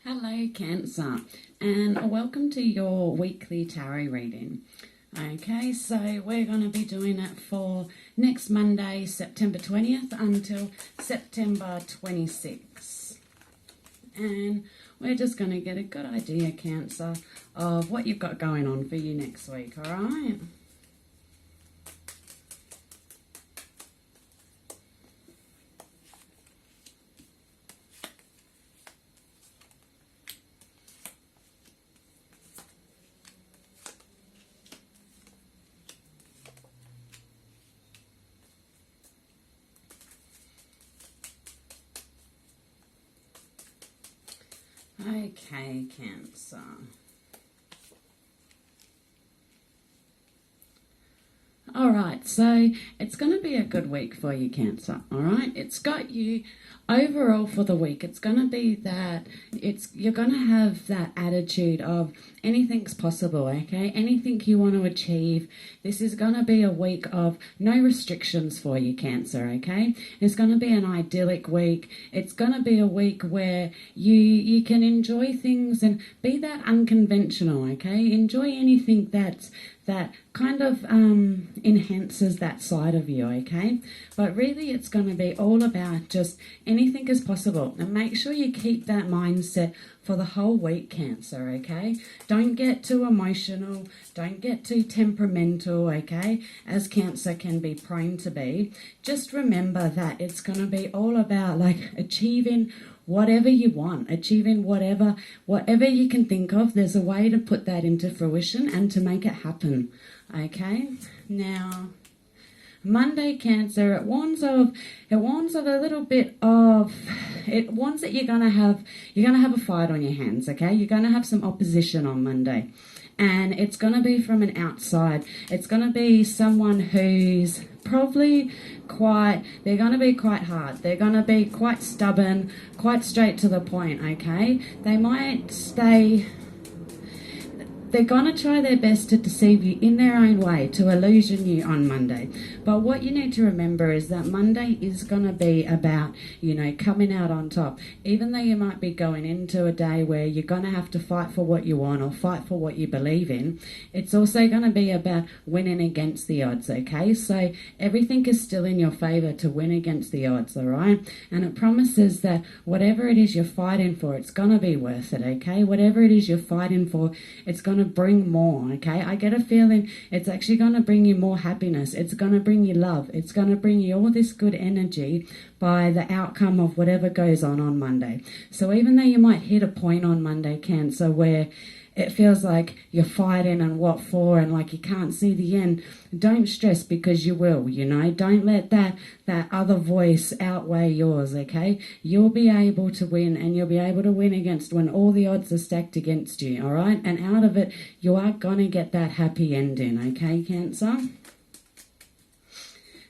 Hello, Cancer, and welcome to your weekly tarot reading. Okay, so we're going to be doing it for next Monday, September 20th until September 26th. And we're just going to get a good idea, Cancer, of what you've got going on for you next week, all right? Okay, Cancer. All right, so it's going to be a good week for you, Cancer, all right? It's got you overall for the week. It's going to be that you're going to have that attitude of anything's possible, okay? Anything you want to achieve. This is going to be a week of no restrictions for you, Cancer, okay? It's going to be an idyllic week. It's going to be a week where you can enjoy things and be that unconventional, okay? Enjoy anything that kind of enhances that side of you, okay? But really it's going to be all about just anything is possible. And make sure you keep that mindset for the whole week, Cancer, okay? Don't get too emotional. Don't get too temperamental, okay? As Cancer can be prone to be. Just remember that it's going to be all about like achieving whatever you want, achieving whatever you can think of. There's a way to put that into fruition and to make it happen, okay? Now, Monday, Cancer, it warns of a little bit of, it warns that you're gonna have a fight on your hands, okay? You're gonna have some opposition on Monday. And it's going to be from an outside. It's going to be someone who's probably they're going to be quite hard. They're going to be quite stubborn, quite straight to the point, okay? They're going to try their best to deceive you in their own way, to illusion you on Monday. But what you need to remember is that Monday is going to be about, coming out on top. Even though you might be going into a day where you're going to have to fight for what you want or fight for what you believe in, it's also going to be about winning against the odds, okay? So everything is still in your favor to win against the odds, all right? And it promises that whatever it is you're fighting for, it's going to be worth it, okay? Whatever it is you're fighting for, it's going to bring more, okay? I get a feeling it's actually going to bring you more happiness. It's going to bring you love. It's going to bring you all this good energy by the outcome of whatever goes on Monday. So even though you might hit a point on Monday, Cancer, where it feels like you're fighting and what for and like you can't see the end, don't stress because you will, Don't let that other voice outweigh yours, okay? You'll be able to win, and you'll be able to win against when all the odds are stacked against you, all right? And out of it, you are going to get that happy ending, okay, Cancer?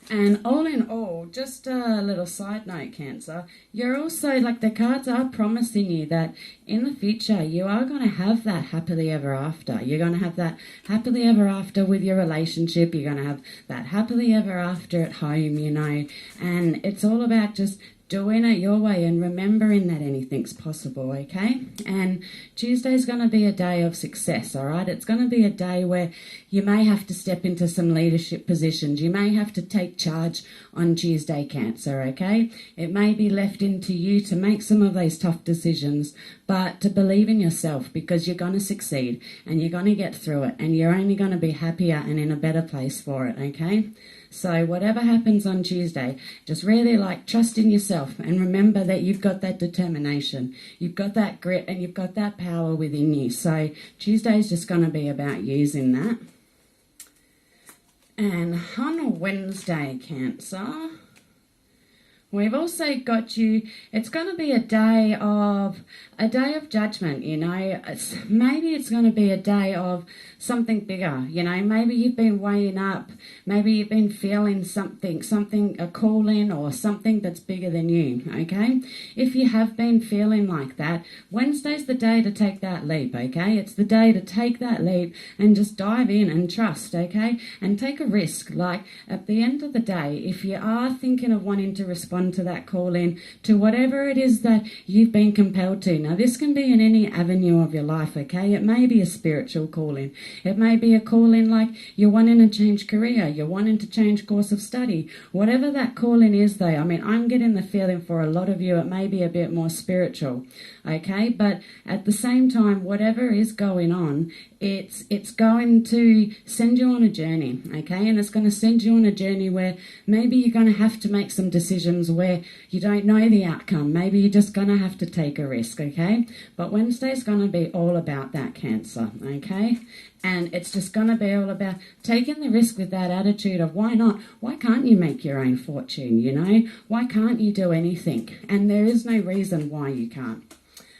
And all in all, just a little side note, Cancer, you're also, the cards are promising you that in the future you are going to have that happily ever after. You're going to have that happily ever after with your relationship. You're going to have that happily ever after at home, and it's all about just doing it your way and remembering that anything's possible, okay? And Tuesday's going to be a day of success, all right? It's going to be a day where you may have to step into some leadership positions. You may have to take charge on Tuesday, Cancer, okay? It may be left into you to make some of those tough decisions, but to believe in yourself because you're going to succeed and you're going to get through it and you're only going to be happier and in a better place for it, okay? So whatever happens on Tuesday, just really trust in yourself and remember that you've got that determination, you've got that grit and you've got that power within you. So Tuesday's just going to be about using that. And on Wednesday, Cancer, we've also got you, it's going to be a day of judgment, maybe it's going to be a day of something bigger, maybe you've been weighing up, maybe you've been feeling something, a calling or something that's bigger than you, okay? If you have been feeling like that, Wednesday's the day to take that leap, okay? It's the day to take that leap and just dive in and trust, okay? And take a risk. At the end of the day, if you are thinking of wanting to respond respond to that calling, to whatever it is that you've been compelled to. Now, this can be in any avenue of your life, okay? It may be a spiritual calling. It may be a calling like you're wanting to change career, you're wanting to change course of study. Whatever that calling is, though, I mean, I'm getting the feeling for a lot of you it may be a bit more spiritual, okay? But at the same time, whatever is going on, it's going to send you on a journey, okay? And it's going to send you on a journey where maybe you're going to have to make some decisions where you don't know the outcome. Maybe you're just going to have to take a risk, okay? But Wednesday's going to be all about that, Cancer, okay? And it's just going to be all about taking the risk with that attitude of why not? Why can't you make your own fortune, you know? Why can't you do anything? And there is no reason why you can't.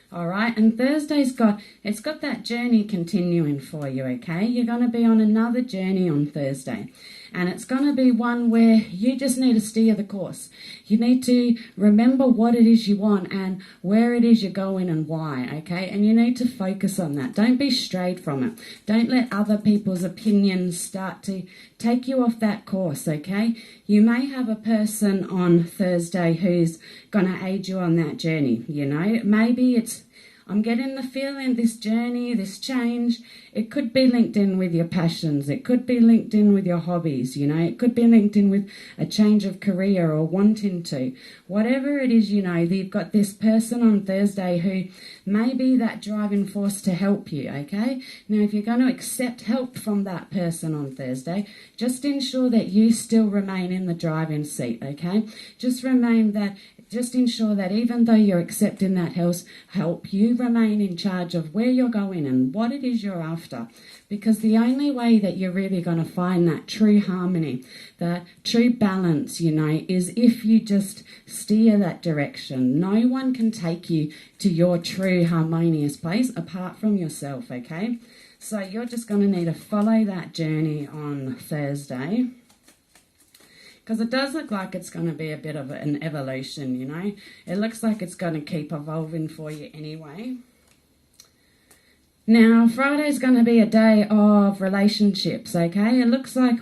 All right, and Thursday's got that journey continuing for you, okay? You're going to be on another journey on Thursday, and it's going to be one where you just need to steer the course. You need to remember what it is you want and where it is you're going and why, okay? And you need to focus on that. Don't be strayed from it. Don't let other people's opinions start to take you off that course, okay? You may have a person on Thursday who's going to aid you on that journey, you know? Maybe I'm getting the feeling this journey, this change, it could be linked in with your passions. It could be linked in with your hobbies, you know. It could be linked in with a change of career or wanting to. Whatever it is, you know, you've got this person on Thursday who may be that driving force to help you, okay? Now, if you're going to accept help from that person on Thursday, just ensure that you still remain in the driving seat, okay? Just ensure that even though you're accepting that help, you remain in charge of where you're going and what it is you're after. Because the only way that you're really going to find that true harmony, that true balance, you know, is if you just steer that direction. No one can take you to your true harmonious place apart from yourself, okay? So you're just going to need to follow that journey on Thursday. Because it does look like it's going to be a bit of an evolution, you know. It looks like it's going to keep evolving for you anyway. Now, Friday's going to be a day of relationships, okay? It looks like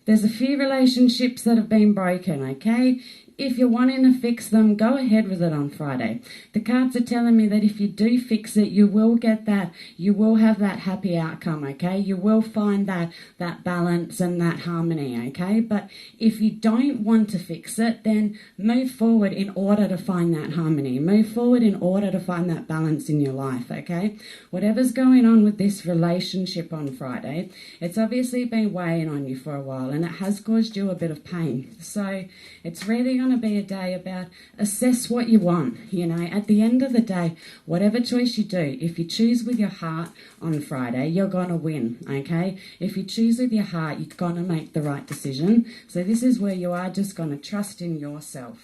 there's a few relationships that have been broken, okay? If you're wanting to fix them, go ahead with it on Friday. The cards are telling me that if you do fix it, you will have that happy outcome, okay? You will find that balance and that harmony, okay? But if you don't want to fix it, then move forward in order to find that harmony. Move forward in order to find that balance in your life, okay? Whatever's going on with this relationship on Friday, it's obviously been weighing on you for a while and it has caused you a bit of pain. So it's really going to be a day about assess what you want, you know. At the end of the day, whatever choice you do, if you choose with your heart on Friday, you're going to win, okay? If you choose with your heart, you're going to make the right decision. So this is where you are just going to trust in yourself.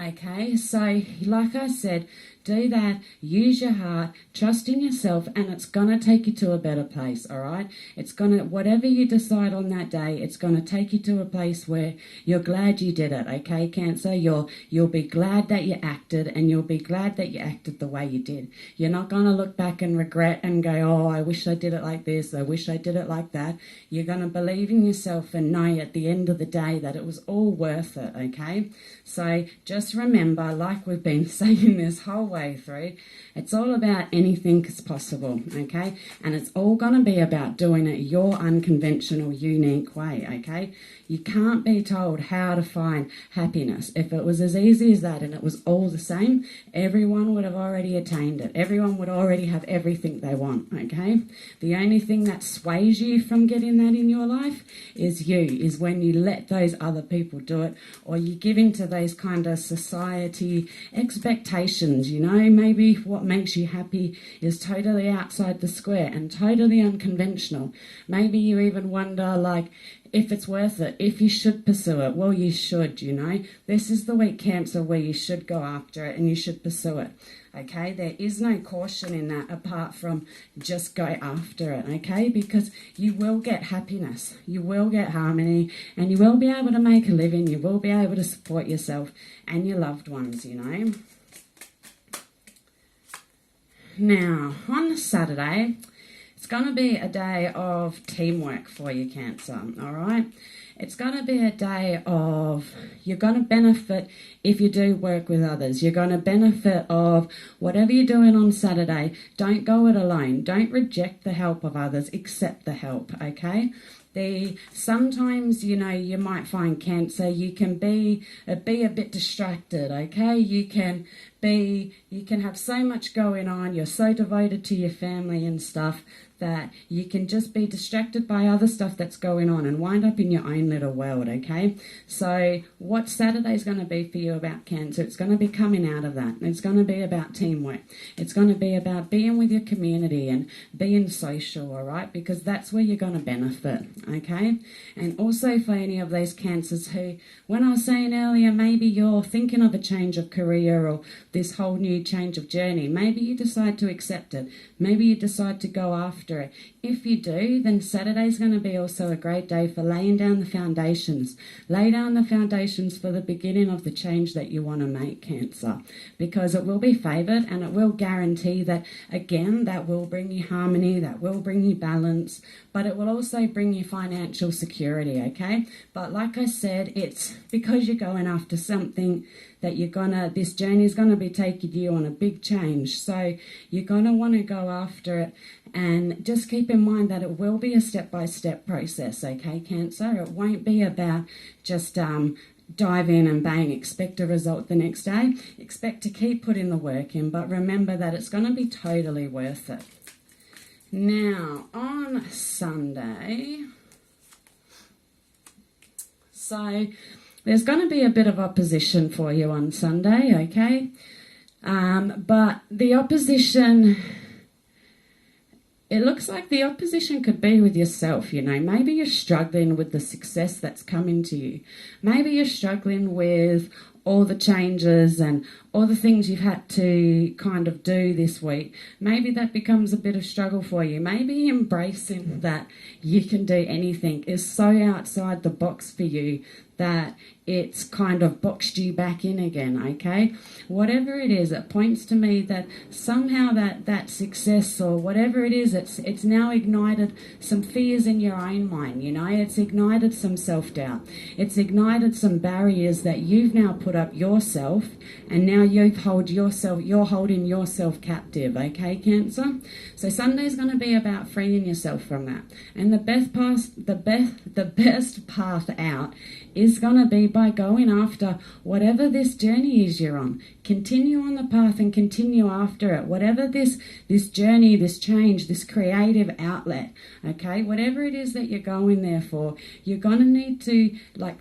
Okay, so like I said, do that, use your heart, trust in yourself, and it's going to take you to a better place, all right? It's going to, whatever you decide on that day, it's going to take you to a place where you're glad you did it, okay, Cancer? You'll be glad that you acted, and you'll be glad that you acted the way you did. You're not going to look back and regret and go, oh, I wish I did it like this, I wish I did it like that. You're going to believe in yourself and know at the end of the day that it was all worth it, okay? So just remember, like we've been saying this whole way through, it's all about anything is possible, okay? And it's all going to be about doing it your unconventional, unique way, okay? You can't be told how to find happiness. If it was as easy as that and it was all the same, everyone would have already attained it. Everyone would already have everything they want, okay? The only thing that sways you from getting that in your life is when you let those other people do it, or you give into those kind of society expectations, you know? Maybe what makes you happy is totally outside the square and totally unconventional. Maybe you even wonder, like, if it's worth it, if you should pursue it. Well, you should, you know. This is the week, Cancer, where you should go after it and you should pursue it, okay? There is no caution in that apart from just go after it, okay? Because you will get happiness, you will get harmony, and you will be able to make a living, you will be able to support yourself and your loved ones, you know. Now, on Saturday, it's going to be a day of teamwork for you, Cancer, all right? It's going to be a day of, you're going to benefit if you do work with others. You're going to benefit of whatever you're doing on Saturday. Don't go it alone. Don't reject the help of others. Accept the help, okay? Sometimes, you know, you might find Cancer, you can be a bit distracted, okay? You can have so much going on, you're so devoted to your family and stuff that you can just be distracted by other stuff that's going on and wind up in your own little world, okay? So what Saturday's going to be for you about Cancer, it's going to be coming out of that. It's going to be about teamwork. It's going to be about being with your community and being social, all right? Because that's where you're going to benefit, okay? And also for any of those Cancers who, when I was saying earlier, maybe you're thinking of a change of career or this whole new change of journey, maybe you decide to accept it. Maybe you decide to go after it. If you do, then Saturday's going to be also a great day for laying down the foundations. Lay down the foundations for the beginning of the change that you want to make, Cancer, because it will be favoured and it will guarantee that, again, that will bring you harmony, that will bring you balance, but it will also bring you financial security, okay? But like I said, it's because you're going after something that this journey is gonna be taking you on a big change. So you're gonna want to go after it, and just keep in mind that it will be a step-by-step process, okay, Cancer? It won't be about just dive in and bang, expect a result the next day. Expect to keep putting the work in, but remember that it's gonna be totally worth it. Now, on Sunday, so there's going to be a bit of opposition for you on Sunday, okay? But the opposition, it looks like the opposition could be with yourself, you know. Maybe you're struggling with the success that's coming to you. Maybe you're struggling with all the changes and all the things you've had to kind of do this week. Maybe that becomes a bit of struggle for you. Maybe embracing that you can do anything is so outside the box for you that it's kind of boxed you back in again, okay? Whatever it is, it points to me that somehow that success or whatever it is, it's now ignited some fears in your own mind, you know? It's ignited some self-doubt. It's ignited some barriers that you've now put up yourself, and now you're holding yourself captive, okay, Cancer? So Sunday's going to be about freeing yourself from that. And the best path out is going to be by going after whatever this journey is you're on. Continue on the path and continue after it. Whatever this journey, this change, this creative outlet, okay? Whatever it is that you're going there for, you're going to need to,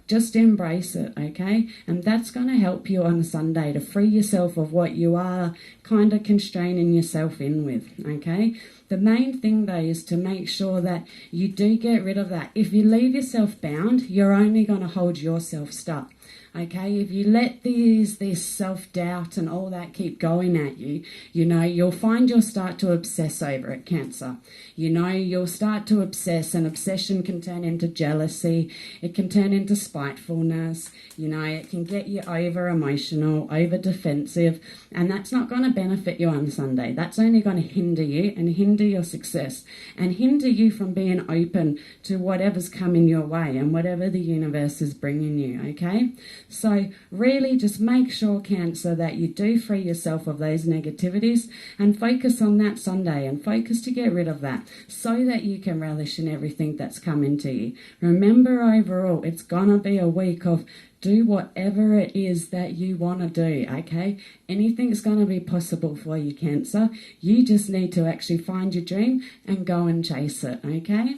just embrace it, okay? And that's going to help you on Sunday to free yourself of what you are kind of constraining yourself in with, okay? The main thing, though, is to make sure that you do get rid of that. If you leave yourself bound, you're only going to hold yourself stuck. Okay, if you let this self-doubt and all that keep going at you, you know, you'll find you'll start to obsess over it, Cancer. You know, you'll start to obsess, and obsession can turn into jealousy. It can turn into spitefulness. You know, it can get you over-emotional, over-defensive, and that's not going to benefit you on Sunday. That's only going to hinder you and hinder your success and hinder you from being open to whatever's coming your way and whatever the universe is bringing you, okay? So really just make sure, Cancer, that you do free yourself of those negativities and focus on that Sunday and focus to get rid of that so that you can relish in everything that's coming to you. Remember, overall, it's going to be a week of do whatever it is that you want to do, okay? Anything's going to be possible for you, Cancer. You just need to actually find your dream and go and chase it, okay?